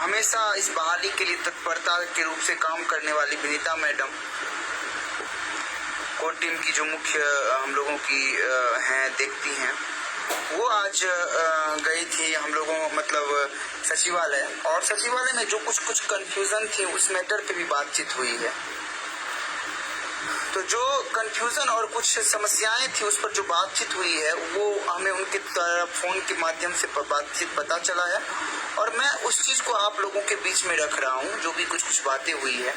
हमेशा इस बहाली के लिए तत्परता के रूप से काम करने वाली विनीता मैडम, कोर टीम की जो मुख्य हम लोगों की हैं देखती हैं, वो आज गई थी हम लोगों मतलब सचिवालय, और सचिवालय में जो कुछ कंफ्यूजन थी उस मैटर पे भी बातचीत हुई है। तो जो कंफ्यूजन और कुछ समस्याएं थी उस पर जो बातचीत हुई है वो हमें उनके फोन के माध्यम से बातचीत पता चला है, और मैं उस चीज को आप लोगों के बीच में रख रहा हूँ जो भी कुछ बातें हुई है।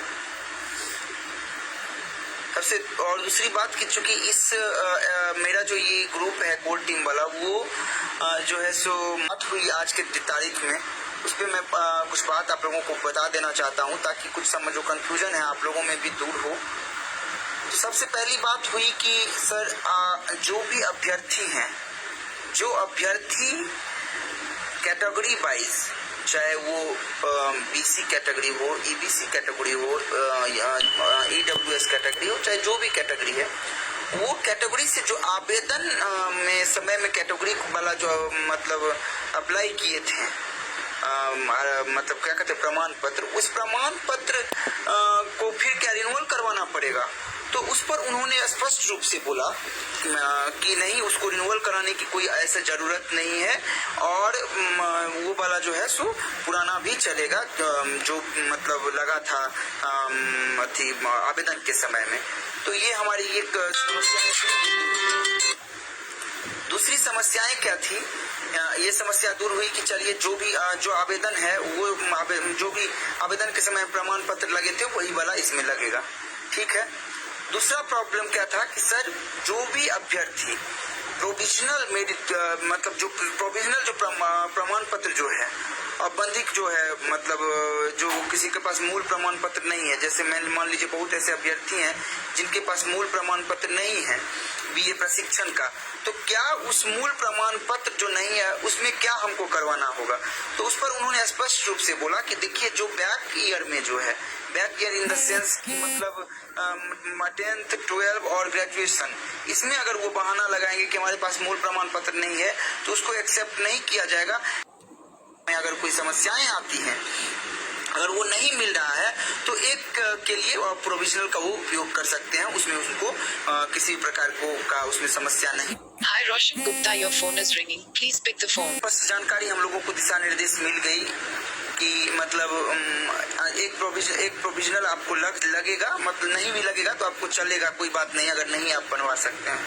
सबसे और दूसरी बात कि चूंकि इस मेरा जो ये ग्रुप है कोर टीम वाला, वो जो है सो बात हुई आज के तारीख में, उस पर मैं कुछ बात आप लोगों को बता देना चाहता हूँ ताकि कुछ जो कंफ्यूजन है आप लोगों में भी दूर हो। तो सबसे पहली बात हुई कि सर जो भी अभ्यर्थी हैं, जो अभ्यर्थी कैटेगरी वाइज, चाहे वो बीसी कैटेगरी हो, ईबीसी कैटेगरी हो, ईडब्ल्यूएस कैटेगरी हो, चाहे जो भी कैटेगरी है, वो कैटेगरी से जो आवेदन में समय में कैटेगरी वाला जो मतलब अप्लाई किए थे, मतलब क्या कहते हैं प्रमाण पत्र, उस प्रमाण पत्र को फिर क्या रिन्यूअल करवाना पड़ेगा। तो उस पर उन्होंने स्पष्ट रूप से बोला कि नहीं, उसको रिन्यूअल कराने की कोई ऐसा जरूरत नहीं है, और वो वाला जो है सो पुराना भी चलेगा जो मतलब लगा था आवेदन के समय में। तो ये हमारी एक समस्या थी। दूसरी समस्याएं क्या थी, ये समस्या दूर हुई कि चलिए जो भी जो आवेदन है वो जो भी आवेदन के समय प्रमाण पत्र लगे थे वही वाला इसमें लगेगा, ठीक है। दूसरा प्रॉब्लम क्या था कि सर जो भी अभ्यर्थी प्रोविजनल मतलब जो प्रोविजनल जो प्रमाण पत्र जो है, औपबंधिक जो है, मतलब जो किसी के पास मूल प्रमाण पत्र नहीं है, जैसे मान लीजिए बहुत ऐसे अभ्यर्थी हैं जिनके पास मूल प्रमाण पत्र नहीं है बीए प्रशिक्षण का, तो क्या उस मूल प्रमाण पत्र जो नहीं है उसमें क्या हमको करवाना होगा। तो उस पर उन्होंने स्पष्ट रूप से बोला कि देखिए जो बैक ईयर में जो है, back year in the sense कि मतलब 10th 12 और ग्रेजुएशन, इसमें अगर वो बहाना लगाएंगे कि हमारे पास मूल प्रमाण पत्र नहीं है तो उसको एक्सेप्ट नहीं किया जाएगा। अगर कोई समस्याएं आती हैं, अगर वो नहीं मिल रहा है तो एक के लिए प्रोविजनल का वो उपयोग कर सकते हैं, उसमें उनको किसी प्रकार का उसमें समस्या नहीं। Hi Roshan Gupta, your phone is ringing. Please pick the phone. बस जानकारी हम लोगों को दिशा निर्देश मिल गई कि मतलब एक प्रोविजनल आपको लगेगा, मतलब नहीं भी लगेगा तो आपको चलेगा, कोई बात नहीं, अगर नहीं आप बनवा सकते हैं।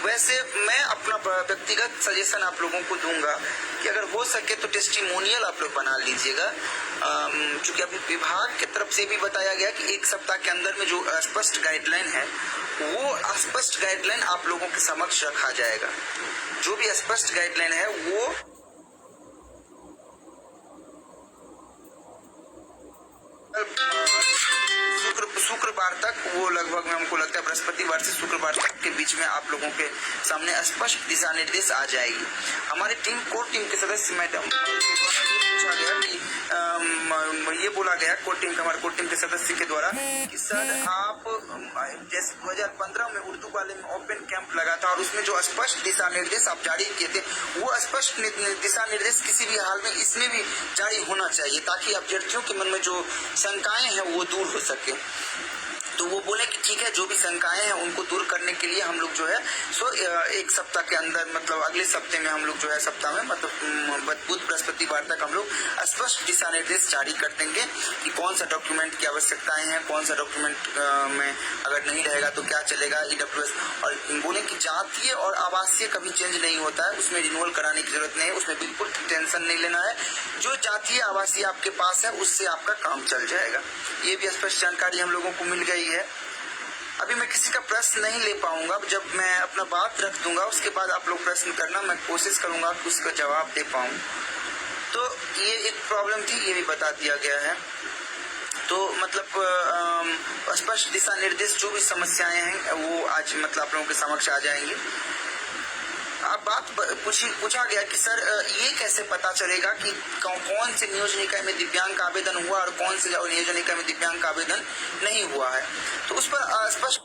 वैसे मैं अपना व्यक्तिगत सजेशन आप लोगों को दूंगा कि अगर हो सके तो टेस्टिमोनियल आप लोग बना लीजिएगा, क्योंकि अभी विभाग की तरफ से भी बताया गया कि 1 सप्ताह के अंदर में जो स्पष्ट गाइडलाइन है वो स्पष्ट गाइडलाइन आप लोगों के समक्ष रखा जाएगा। जो भी स्पष्ट गाइडलाइन है वो शुक्रवार तक, वो लगभग हमको लगता है बृहस्पतिवार से शुक्रवार तक के बीच में आप लोगों के सामने स्पष्ट दिशा निर्देश आ जाएगी। हमारी टीम कोर टीम के सदस्य मैडम पूछा गया कि ये बोला गया हमारे कोर टीम के सदस्य के द्वारा कि सर आप जैसे 2015 में उर्दू वाले में ओपन कैंप लगा था और उसमें जो स्पष्ट दिशा निर्देश आप जारी किए थे वो स्पष्ट दिशा निर्देश किसी भी हाल में इसमें भी जारी होना चाहिए ताकि अभ्यर्थियों के मन में जो शंकाएं हैं वो दूर हो सके। तो वो बोले कि ठीक है, जो भी शंकाएं हैं उनको दूर करने के लिए हम लोग जो है सो 1 सप्ताह के अंदर, मतलब अगले सप्ताह में हम लोग जो है सप्ताह में मतलब बुध बृहस्पतिवार तक हम लोग स्पष्ट दिशा निर्देश जारी कर देंगे कि कौन सा डॉक्यूमेंट की आवश्यकताएं हैं, कौन सा डॉक्यूमेंट में अगर नहीं रहेगा तो क्या चलेगा, ईडब्ल्यूएस। और बोले कि जातीय और आवासीय कभी चेंज नहीं होता है, उसमें रिन्यूअल कराने की जरूरत नहीं है, उसमें बिल्कुल टेंशन नहीं लेना है, जो जातीय आवासीय आपके पास है उससे आपका काम चल जाएगा। ये भी स्पष्ट जानकारी हम लोगों को मिल गई है। अभी मैं किसी का प्रश्न नहीं ले पाऊंगा, जब मैं अपना बात रख दूंगा उसके बाद आप लोग प्रश्न करना, मैं कोशिश करूंगा कि उसका जवाब दे पाऊं। तो ये एक प्रॉब्लम थी, ये भी बता दिया गया है। तो मतलब स्पष्ट दिशा निर्देश जो भी समस्याएं हैं वो आज मतलब आप लोगों के समक्ष आ जाएंगी। अब बात पूछा गया कि सर ये कैसे पता चलेगा कि कौन से नियोजन इकाई में दिव्यांग का आवेदन हुआ और कौन से नियोजन इकाई में दिव्यांग का आवेदन नहीं हुआ है। तो उस पर स्पष्ट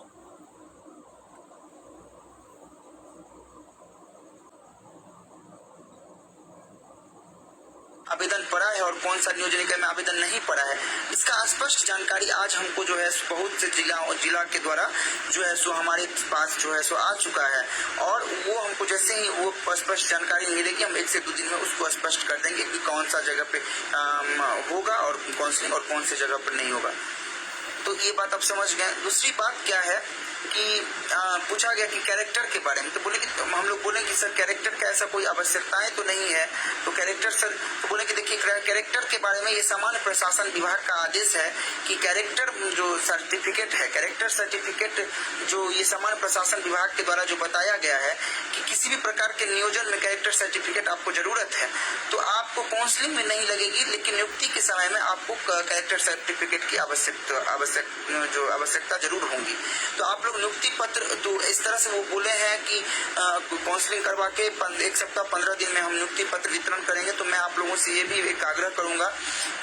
आवेदन पड़ा है और कौन कौन सा नियोजन इकाई में आवेदन नहीं पड़ा है, इसका स्पष्ट जानकारी आज हमको जो है बहुत से जिला के द्वारा जो है सो हमारे पास जो है सो आ चुका है। और वो हमको जैसे ही वो स्पष्ट जानकारी मिलेगी हम 1 से 2 दिन में उसको स्पष्ट कर देंगे कि कौन सा जगह पे होगा और काउंसलिंग और कौन सी जगह पर नहीं होगा। तो ये बात आप समझ गए। दूसरी बात क्या है कि पूछा गया कि कैरेक्टर के बारे में, तो बोले कि हम लोग बोले कि सर कैरेक्टर का ऐसा कोई आवश्यकताएं तो नहीं है। तो कैरेक्टर सर तो बोले कि देखिए कैरेक्टर के बारे में ये सामान्य प्रशासन विभाग का आदेश है कि कैरेक्टर जो सर्टिफिकेट है, कैरेक्टर सर्टिफिकेट जो ये सामान्य प्रशासन विभाग के द्वारा जो बताया गया है कि किसी भी प्रकार के नियोजन में कैरेक्टर सर्टिफिकेट आपको जरूरत है, तो आपको काउंसलिंग में नहीं लगेगी, लेकिन नियुक्ति के समय में आपको कैरेक्टर सर्टिफिकेट की आवश्यकता जरूर होगी। तो आप लोग नियुक्ति पत्र, तो इस तरह से वो बोले हैं कि काउंसलिंग करवा के 1 सप्ताह 15 दिन में हम नियुक्ति पत्र वितरण करेंगे। तो मैं आप लोगों से ये भी एक आग्रह करूंगा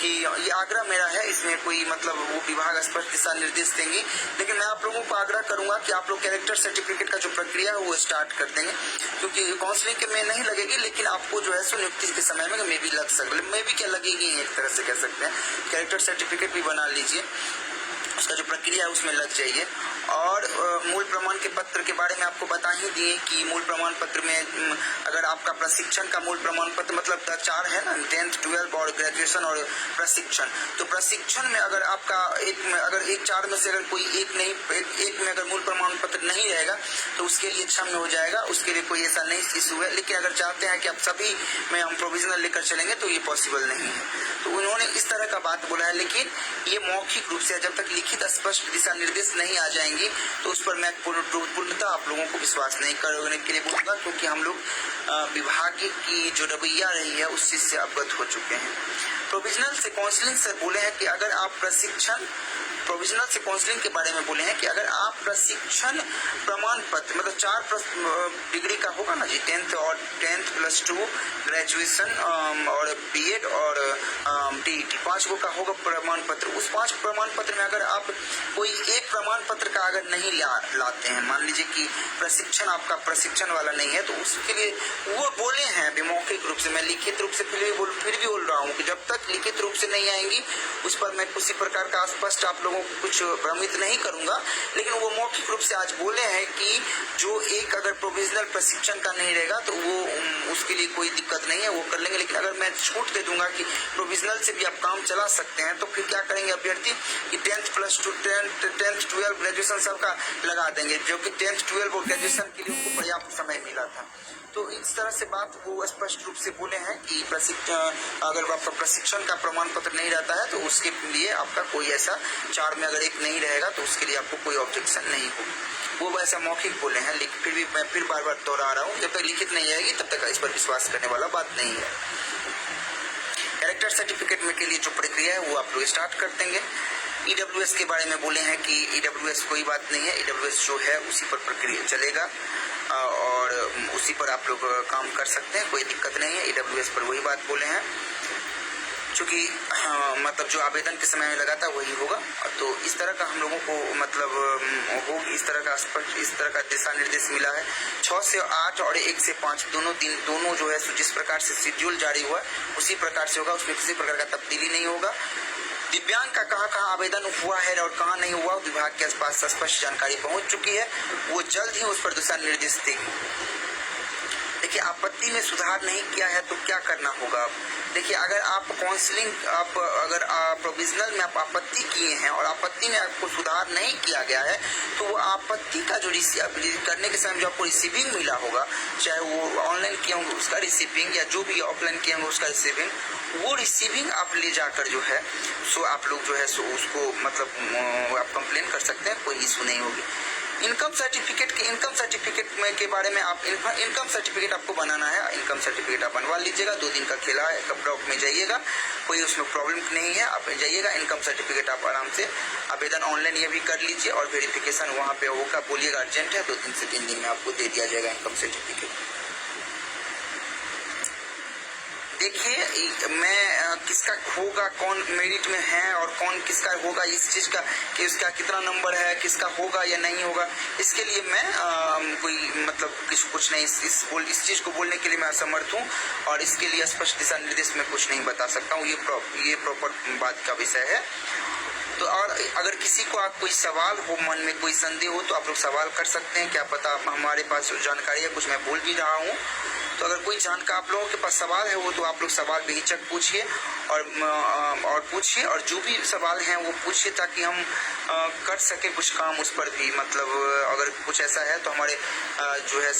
कि ये आग्रह मेरा है, इसमें कोई मतलब वो विभाग स्पष्ट दिशा निर्देश देंगे, लेकिन मैं आप लोगों को आग्रह करूंगा कि आप लोग कैरेक्टर सर्टिफिकेट का जो प्रक्रिया है वो स्टार्ट कर देंगे, क्योंकि काउंसलिंग में नहीं लगेगी, लेकिन आपको जो है सो नियुक्ति के समय में मे भी लग सकती, मे भी क्या लगेगी, एक तरह से कह सकते हैं। कैरेक्टर सर्टिफिकेट भी बना लीजिए, उसका जो प्रक्रिया है उसमें लग जाइए। और मूल प्रमाण के पत्र के बारे में आपको बता ही दिए कि मूल प्रमाण पत्र में अगर आपका प्रशिक्षण का मूल प्रमाण पत्र मतलब 4 है ना, 10th 12 और ग्रेजुएशन और प्रशिक्षण, तो प्रशिक्षण में अगर आपका अगर 4 में से अगर कोई एक में अगर मूल प्रमाण पत्र नहीं रहेगा तो उसके लिए क्षम्य हो जाएगा, उसके लिए कोई ऐसा नहीं इशू है। लेकिन अगर चाहते हैं कि आप सभी में हम प्रोविजनल लेकर चलेंगे तो ये पॉसिबल नहीं है। तो उन्होंने इस तरह का बात बोला है, लेकिन ये मौखिक रूप से जब तक लिखित स्पष्ट दिशा निर्देश नहीं आ जाएंगे तो उस पर मैं पूर्णतः आप लोगों को विश्वास नहीं करने के लिए बोलूंगा, क्योंकि हम लोग विभाग की जो रवैया रही है उस चीज से अवगत हो चुके हैं। प्रोविजनल से काउंसलिंग से बोले हैं कि अगर आप प्रोविजनल से काउंसलिंग के बारे में बोले हैं कि अगर आप प्रशिक्षण प्रमाण पत्र मतलब 4 डिग्री का होगा ना जी, 10th +2 ग्रेजुएशन और बीएड और टीईटी 5 गो का होगा प्रमाण पत्र। उस 5 प्रमाण पत्र में अगर आप कोई एक प्रमाण पत्र का अगर नहीं लाते हैं, मान लीजिए कि प्रशिक्षण आपका प्रशिक्षण वाला नहीं है, तो उसके लिए वो बोले हैं मौखिक रूप से, मैं लिखित रूप से फिर भी बोल रहा हूँ कि जब तक लिखित रूप से नहीं आएंगी उस पर मैं किसी प्रकार का स्पष्ट आप लोगों को कुछ भ्रमित नहीं करूंगा। लेकिन वो मौखिक रूप से आज बोले हैं कि जो एक अगर प्रोविजनल प्रशिक्षण का नहीं रहेगा तो वो उसके लिए कोई दिक्कत नहीं है, वो कर लेंगे। लेकिन अगर मैं छूट दे दूंगा कि प्रोविजनल से भी आप काम चला सकते हैं, तो फिर क्या करेंगे अभ्यर्थी कि 10th +2 10th 12 ग्रेजुएशन सबका लगा देंगे, जो कि 10th 12 और ग्रेजुएशन के लिए उनको पर्याप्त समय मिला था। तो इस तरह से बात वो स्पष्ट रूप से बोले हैं कि अगर आपका प्रशिक्षण का प्रमाण पत्र नहीं रहता है तो उसके लिए आपका कोई ऐसा 4 में अगर एक नहीं रहेगा तो उसके लिए आपको कोई ऑब्जेक्शन नहीं होगी, वो वैसा मौखिक बोले हैं। लेकिन फिर भी मैं फिर बार दोहरा रहा हूँ, जब तक लिखित नहीं आएगी तब तक इस पर विश्वास करने वाला बात नहीं है। कैरेक्टर सर्टिफिकेट में के लिए जो प्रक्रिया है वो आप लोग स्टार्ट कर देंगे। ईडब्ल्यूएस के बारे में बोले हैं कि ईडब्ल्यूएस कोई बात नहीं है, ईडब्ल्यूएस जो है उसी पर प्रक्रिया चलेगा और उसी पर आप लोग काम कर सकते हैं, कोई दिक्कत नहीं है। ईडब्ल्यूएस पर वही बात बोले हैं, चूँकि मतलब जो आवेदन के समय में लगा था वही होगा। तो इस तरह का हम लोगों को मतलब इस तरह का दिशा निर्देश मिला है। 6 से 8 और 1 से 5 दोनों जो है जिस प्रकार से शेड्यूल जारी हुआ उसी प्रकार से होगा, उसमें किसी प्रकार का तब्दीली नहीं होगा। दिव्यांग का कहाँ आवेदन हुआ है और कहाँ नहीं हुआ विभाग के पास स्पष्ट जानकारी पहुंच चुकी है, वो जल्द ही उस पर दिशा निर्देश देगी। देखिए आपत्ति में सुधार नहीं किया है तो क्या करना होगा। देखिए अगर आप काउंसलिंग अगर प्रोविजनल में आप आपत्ति किए हैं और आपत्ति में आपको सुधार नहीं किया गया है तो वो आपत्ति का जो करने के समय जो आपको रिसीविंग मिला होगा, चाहे वो ऑनलाइन किए होंगे उसका रिसीविंग या जो भी ऑफलाइन किए होंगे उसका रिसीविंग, वो रिसीविंग आप ले जाकर जो है सो आप लोग जो है सो उसको मतलब आप कंप्लेन कर सकते हैं, कोई इशू नहीं होगी। इनकम सर्टिफिकेट के बारे में आप इनकम सर्टिफिकेट आपको बनाना है, इनकम सर्टिफिकेट आप बनवा लीजिएगा, 2 दिन का खेला है, कपड़ा में जाइएगा, कोई उसमें प्रॉब्लम नहीं है, आप जाइएगा। इनकम सर्टिफिकेट आप आराम से आवेदन ऑनलाइन ये भी कर लीजिए और वेरिफिकेशन वहाँ पे होगा, बोलिएगा अर्जेंट है, 2 दिन से 3 दिन में आपको दे दिया जाएगा इनकम सर्टिफिकेट। देखिए मैं किसका होगा, कौन मेरिट में है और कौन किसका होगा, इस चीज़ का कि उसका कितना नंबर है, किसका होगा या नहीं होगा, इसके लिए मैं कोई मतलब कुछ नहीं, इस चीज़ को बोलने के लिए मैं असमर्थ हूँ और इसके लिए स्पष्ट दिशा निर्देश में कुछ नहीं बता सकता हूँ। ये प्रॉपर बात का विषय है। तो और अगर किसी को आप कोई सवाल हो, मन में कोई संदेह हो, तो आप लोग सवाल कर सकते हैं। क्या पता हमारे पास जानकारी है, कुछ मैं बोल भी रहा हूँ। तो अगर कोई जानकार आप लोगों के पास सवाल है वो, तो आप लोग सवाल बेहिचक पूछिए और पूछिए, और जो भी सवाल हैं वो पूछिए ताकि हम कर सके कुछ काम उस पर भी। मतलब अगर कुछ ऐसा है तो हमारे जो है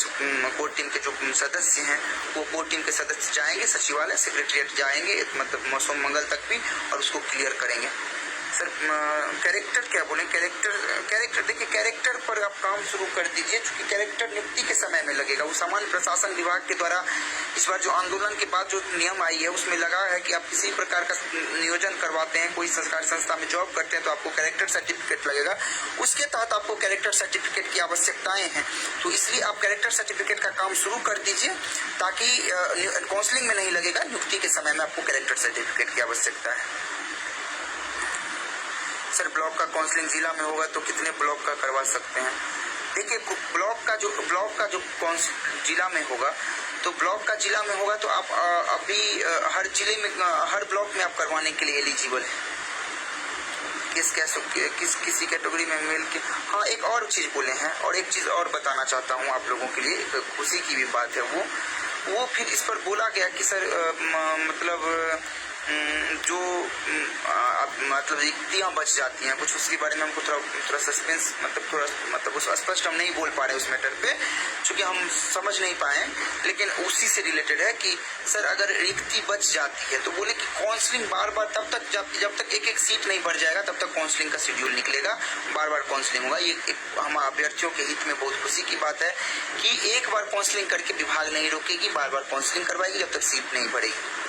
कोर टीम के जो सदस्य हैं वो कोर टीम के सदस्य जाएंगे सचिवालय, सेक्रेटरिएट जाएंगे, मतलब सोमंगल तक भी, और उसको क्लियर करेंगे। सर कैरेक्टर क्या बोले, कैरेक्टर देखिए, कैरेक्टर पर आप काम शुरू कर दीजिए, क्योंकि कैरेक्टर नियुक्ति के समय में लगेगा। वो सामान्य प्रशासन विभाग के द्वारा इस बार जो आंदोलन के बाद जो नियम आई है उसमें लगा है कि आप किसी प्रकार का नियोजन करवाते हैं, कोई सरकारी संस्था में जॉब करते हैं, तो आपको कैरेक्टर सर्टिफिकेट लगेगा। उसके तहत आपको कैरेक्टर सर्टिफिकेट की आवश्यकताएं हैं, तो इसलिए आप कैरेक्टर सर्टिफिकेट का काम शुरू कर दीजिए ताकि काउंसलिंग में नहीं लगेगा, नियुक्ति के समय में आपको कैरेक्टर सर्टिफिकेट की आवश्यकता है। सर ब्लॉक का काउंसलिंग जिला में होगा तो कितने ब्लॉक का करवा सकते हैं? देखिए ब्लॉक का जो जिला में होगा, तो ब्लॉक का जिला में होगा तो आप अभी हर जिले में, हर ब्लॉक में आप करवाने के लिए एलिजिबल है। किसी कैटेगरी में मेल के। हाँ, एक और चीज बोले हैं, और एक चीज और बताना चाहता हूँ आप लोगों के लिए, एक खुशी की भी बात है। वो फिर इस पर बोला गया कि सर मतलब जो मतलब रिक्तियाँ बच जाती हैं कुछ, उसके बारे में हमको थोड़ा सस्पेंस, मतलब उस स्पष्ट हम नहीं बोल पा रहे उस मैटर पे, क्योंकि हम समझ नहीं पाए। लेकिन उसी से रिलेटेड है कि सर अगर रिक्ति बच जाती है तो बोले कि काउंसलिंग बार बार तब तक जब तक एक सीट नहीं बढ़ जाएगा तब तक काउंसलिंग का शेड्यूल निकलेगा, बार बार काउंसलिंग होगा। ये हम अभ्यर्थियों के हित में बहुत खुशी की बात है कि एक बार काउंसलिंग करके विभाग नहीं रोकेगी, बार बार काउंसलिंग करवाएगी जब तक सीट नहीं बढ़ेगी।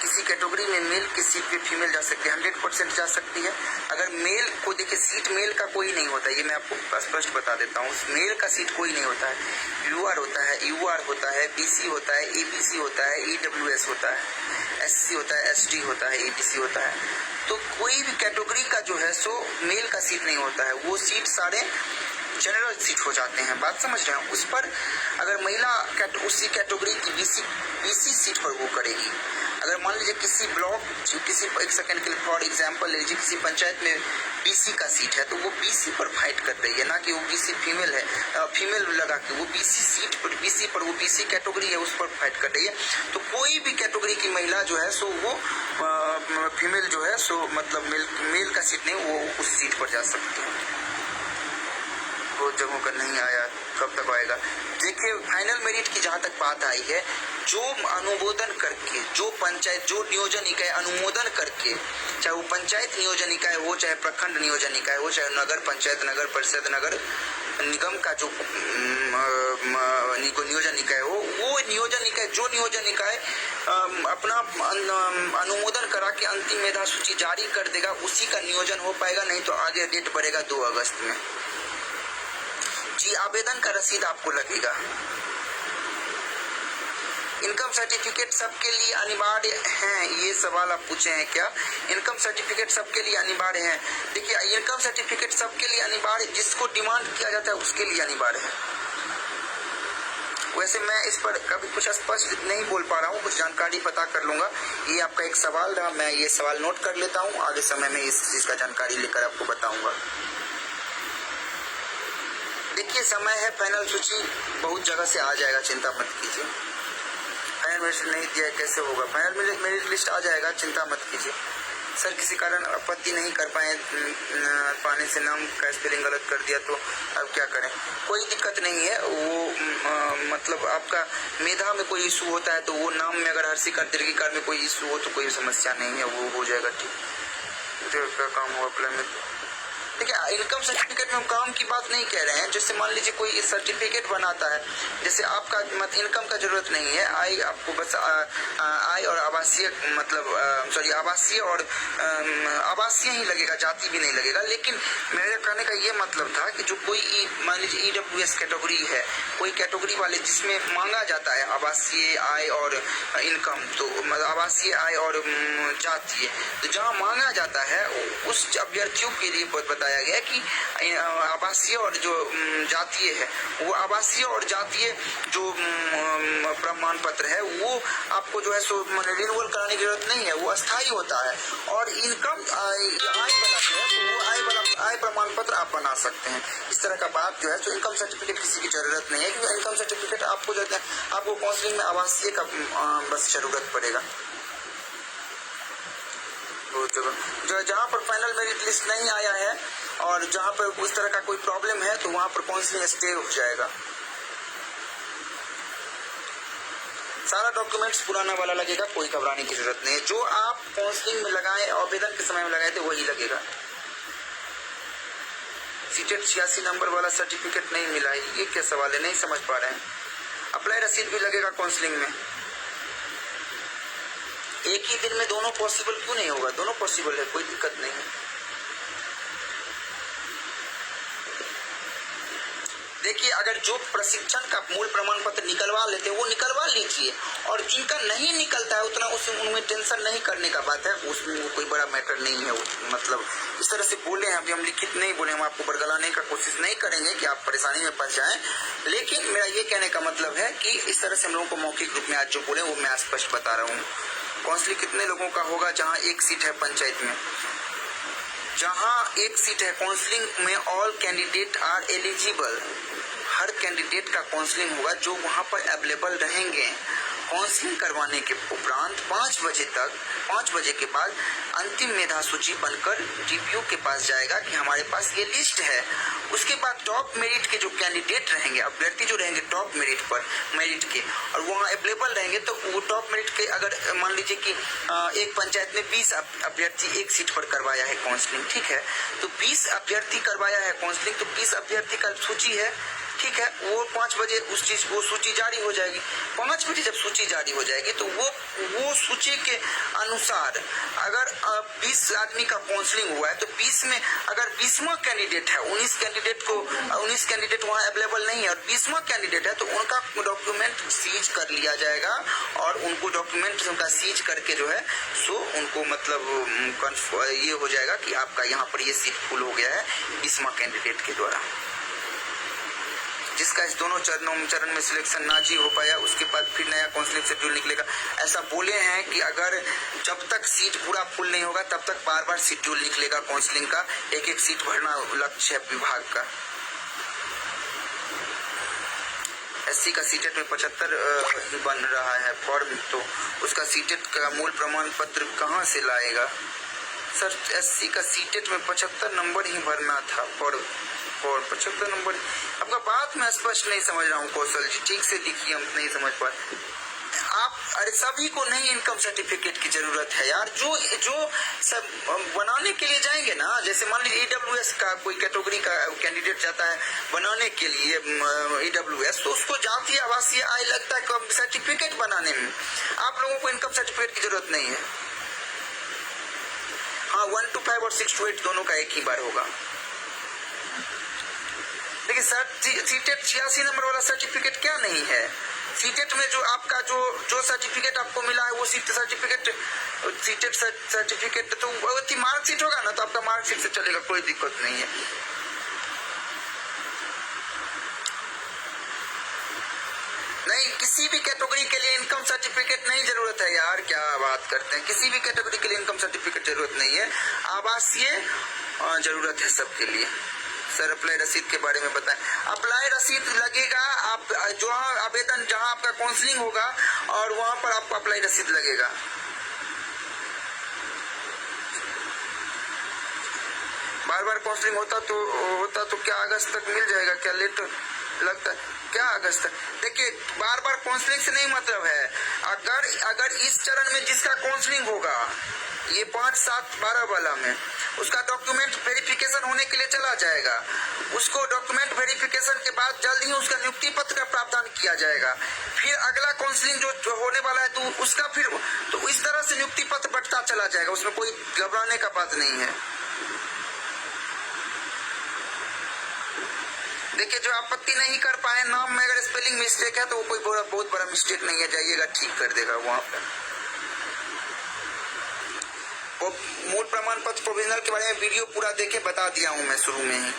किसी कैटेगरी में मेल की सीट पे फीमेल जा सकती है, 100% जा सकती है। अगर मेल को देखिए, सीट मेल का कोई नहीं होता, ये मैं आपको स्पष्ट बता देता हूँ। मेल का सीट कोई नहीं होता है। यूआर होता है, यूआर होता है, बीसी होता है, एबीसी होता है, ईडब्ल्यूएस होता है, एससी होता है, एसटी होता है, एबीसी होता है। तो कोई भी कैटेगरी का जो है सो मेल का सीट नहीं होता है। वो सीट सारे जनरल सीट हो जाते हैं। बात समझ रहे हैं? उस पर अगर महिला उसी कैटेगरी की बीसी सीट पर वो करेगी। अगर मान लीजिए किसी ब्लॉक, किसी एक सेकंड के लिए फॉर एग्जांपल ले लीजिए, किसी पंचायत में बीसी का सीट है तो वो बीसी पर फाइट कर रही है, ना कि वो बीसी फीमेल है, फीमेल लगा के वो बीसी सीट पर, बीसी पर वो बीसी कैटेगरी है उस पर फाइट कर रही है। तो कोई भी कैटेगरी की महिला जो है सो वो फीमेल जो है सो मतलब मेल का सीट नहीं, वो उस सीट पर जा सकती है। बहुत जगहों का नहीं आया, कब तक आएगा? देखिए फाइनल मेरिट की जहां तक बात आई है, जो अनुमोदन करके, जो पंचायत, जो नियोजन इकाई अनुमोदन करके, चाहे वो पंचायत नियोजन इकाई हो, चाहे प्रखंड नियोजन इकाई हो, चाहे नगर पंचायत, नगर परिषद, नगर निगम का जो नियोजन इकाई हो, वो नियोजन इकाई, जो नियोजन इकाई अपना अनुमोदन करा के अंतिम मेधा सूची जारी कर देगा, उसी का नियोजन हो पाएगा। नहीं तो आगे डेट बढ़ेगा 2 अगस्त में। जी, आवेदन का रसीद आपको लगेगा। इनकम सर्टिफिकेट सबके लिए अनिवार्य है, ये सवाल आप पूछे हैं क्या? इनकम सर्टिफिकेट सबके लिए अनिवार्य है। देखिए इनकम सर्टिफिकेट सबके लिए अनिवार्य, जिसको डिमांड किया जाता है उसके लिए अनिवार्य है। वैसे मैं इस पर कभी कुछ स्पष्ट नहीं बोल पा रहा हूँ, कुछ जानकारी पता कर लूंगा। ये आपका एक सवाल रहा, मैं ये सवाल नोट कर लेता हूँ, आगे समय में इस चीज का जानकारी लेकर आपको बताऊंगा। देखिए समय है, फाइनल सूची बहुत जगह से आ जाएगा, चिंता मत कीजिए। फाइनल मेरिट नहीं दिया कैसे होगा? फाइनल मेरिट लिस्ट आ जाएगा, चिंता मत कीजिए। सर किसी कारण आपत्ति नहीं कर पाने से नाम का स्पेलिंग गलत कर दिया तो अब क्या करें? कोई दिक्कत नहीं है, वो मतलब आपका मेधा में कोई इशू होता है तो वो नाम में अगर हर्षिकार दीर्घिकार में कोई इशू हो तो कोई समस्या नहीं है, वो हो जाएगा ठीक। तो क्या काम हुआ अप्लाई में? देखिए इनकम सर्टिफिकेट में हम काम की बात नहीं कह रहे हैं। जैसे मान लीजिए कोई सर्टिफिकेट बनाता है, जैसे आपका मत इनकम का जरूरत नहीं है, आय आपको बस आय और आवासीय मतलब सॉरी आवासीय और आवासीय ही लगेगा, जाति भी नहीं लगेगा। लेकिन मेरे कहने का ये मतलब था कि जो कोई मान लीजिए EWS कैटेगरी है, कोई कैटेगरी वाले जिसमें मांगा जाता है आवासीय आय और इनकम, तो मतलब आवासीय आय और जातीय, तो जहाँ मांगा जाता है उस अभ्यर्थियों के लिए बताया गया कि आवासीय और जो जातीय है, वो आवासीय और जातीय जो प्रमाण पत्र है वो आपको जो है सो रिन्यूअल कराने की जरूरत नहीं है, वो अस्थायी होता है। और इनकम आय वाला जो है तो वो आय प्रमाण पत्र आप बना सकते हैं। इस तरह का बात जो है तो इनकम सर्टिफिकेट किसी की जरूरत नहीं है, क्योंकि इनकम सर्टिफिकेट आपको जो है आपको काउंसलिंग में आवासीय का बस जरूरत पड़ेगा। जो जहाँ पर फाइनल मेरिट लिस्ट नहीं आया है और जहाँ पर उस तरह का कोई प्रॉब्लम है तो वहाँ पर काउंसलिंग स्टे हो जाएगा। सारा डॉक्यूमेंट्स पुराना वाला लगेगा, कोई घबराने की जरूरत नहीं है। जो आप काउंसलिंग में लगाए, आवेदन के समय में लगाए थे, वही लगेगा। सीटेट 86 नंबर वाला सर्टिफिकेट नहीं मिला है, ये क्या सवाल है, नहीं समझ पा रहे हैं। अप्लाई रसीद भी लगेगा काउंसलिंग में। एक ही दिन में दोनों पॉसिबल क्यों नहीं होगा? दोनों पॉसिबल है, कोई दिक्कत नहीं है। देखिए अगर जो प्रशिक्षण का मूल प्रमाण पत्र निकलवा लेते हैं वो निकलवा लीजिए, और जिनका नहीं निकलता है उतना उनमें टेंशन नहीं करने का बात है, उसमें कोई बड़ा मैटर नहीं है। मतलब इस तरह से बोले हैं, अभी हम लिखित नहीं बोले, हम आपको बरगलाने का कोशिश नहीं करेंगे कि आप परेशानी में फंस जाएं। लेकिन मेरा ये कहने का मतलब है कि इस तरह से हम लोगों को मौखिक रूप में आज जो बोले वो मैं स्पष्ट बता रहा हूँ। काउंसलिंग कितने लोगों का होगा? जहाँ एक सीट है पंचायत में, जहाँ एक सीट है काउंसलिंग में ऑल कैंडिडेट आर एलिजिबल, हर कैंडिडेट का काउंसलिंग होगा जो वहां पर अवेलेबल रहेंगे। काउंसलिंग करवाने के उपरांत 5 बजे के बाद अंतिम मेधा सूची बनकर DPO के पास जाएगा कि हमारे पास ये लिस्ट है। उसके बाद टॉप मेरिट के जो कैंडिडेट रहेंगे, अभ्यर्थी जो रहेंगे टॉप मेरिट के, और वहाँ अवेलेबल रहेंगे, तो वो टॉप मेरिट के अगर मान लीजिए कि एक पंचायत में 20 अभ्यर्थी एक सीट पर करवाया है काउंसलिंग, ठीक है, तो 20 अभ्यर्थी करवाया है काउंसलिंग, तो 20 अभ्यर्थी का सूची है, ठीक है, वो 5 बजे वो सूची जारी हो जाएगी। 5 बजे जब सूची जारी हो जाएगी तो वो सूची के अनुसार अगर 20 आदमी का काउंसलिंग हुआ है तो 20 में अगर 20वां कैंडिडेट है, 19 कैंडिडेट वहाँ अवेलेबल नहीं है और 20वां कैंडिडेट है, तो उनका डॉक्यूमेंट सीज कर लिया जाएगा, और उनको डॉक्यूमेंट उनका सीज करके जो है सो उनको मतलब ये हो जाएगा कि आपका यहाँ पर ये सीट फुल हो गया है 20वां कैंडिडेट के द्वारा। जिसका इस दोनों चरण में सिलेक्शन ना जी हो पाया, उसके बाद फिर नया काउंसलिंग शेड्यूल निकलेगा। ऐसा बोले हैं कि अगर जब तक सीट पूरा फुल नहीं होगा तब तक बार शेड्यूल निकलेगा काउंसलिंग का, एक सीट भरना लक्ष्य है विभाग का। SC का सीटेट में 75 बन रहा है फॉर्म, तो उसका सीटेट का मूल प्रमाण पत्र कहाँ से लाएगा? सर SC का सीटेट में 75 नंबर ही भरना था फॉर्म, और 75 नंबर। आपका बात मैं स्पष्ट नहीं समझ रहा हूँ कौशल जी, ठीक से लिखिए, हम नहीं समझ पा रहे आप। अरे सभी को नहीं इनकम सर्टिफिकेट की जरूरत है यार, जो सब बनाने के लिए जाएंगे ना, जैसे मान लीजिए EWS का कोई कैटेगरी का कैंडिडेट जाता है बनाने के लिए EWS, तो उसको जातीय आवासीय आय लगता है सर्टिफिकेट बनाने में। आप लोगों को इनकम सर्टिफिकेट की जरूरत नहीं है। हाँ 1 to 5 और 6 to 8 दोनों का एक ही बार होगा। देखिए सर सीटेट 86 नंबर वाला सर्टिफिकेट क्या नहीं है? सीटेट में जो आपका जो सर्टिफिकेट आपको मिला है वो सीटेट सर्टिफिकेट तो मार्कशीट होगा ना, तो आपका मार्कशीट से चलेगा, कोई दिक्कत नहीं है। नहीं, किसी भी कैटेगरी के लिए इनकम सर्टिफिकेट नहीं जरूरत है यार, क्या बात करते हैं, किसी भी कैटेगरी के लिए इनकम सर्टिफिकेट जरूरत नहीं है, आवासीय जरूरत है सबके लिए। सर अप्लाई रसीद के बारे में बताएं। अप्लाई रसीद लगेगा, आप जो आवेदन जहां आपका काउंसलिंग होगा और वहां पर आपको अप्लाई रसीद लगेगा। बार काउंसलिंग होता तो क्या अगस्त तक मिल जाएगा? क्या लेट लगता है? क्या अगस्त तक? देखिए, बार बार काउंसलिंग से नहीं मतलब है। अगर इस चरण में जिसका काउंसलिंग होगा, ये 5, 7, 12 वाला में, उसका डॉक्यूमेंट वेरिफिकेशन होने के लिए चला जाएगा। उसको डॉक्यूमेंट वेरिफिकेशन के बाद जल्द ही उसका नियुक्ति पत्र का प्रावधान किया जाएगा। फिर अगला काउंसलिंग जो होने वाला है, तो उसका फिर तो इस तरह से नियुक्ति पत्र बढ़ता चला जाएगा। उसमें कोई घबराने का बात नहीं है। देखिए, जो आपत्ति नहीं कर पाए, नाम में अगर स्पेलिंग मिस्टेक है तो वो कोई बहुत बड़ा मिस्टेक नहीं है, जाइएगा ठीक कर देगा वहां पर। मूल प्रमाण पत्र प्रोविजनल के बारे में वीडियो पूरा देखे बता दिया हूं मैं शुरू में ही।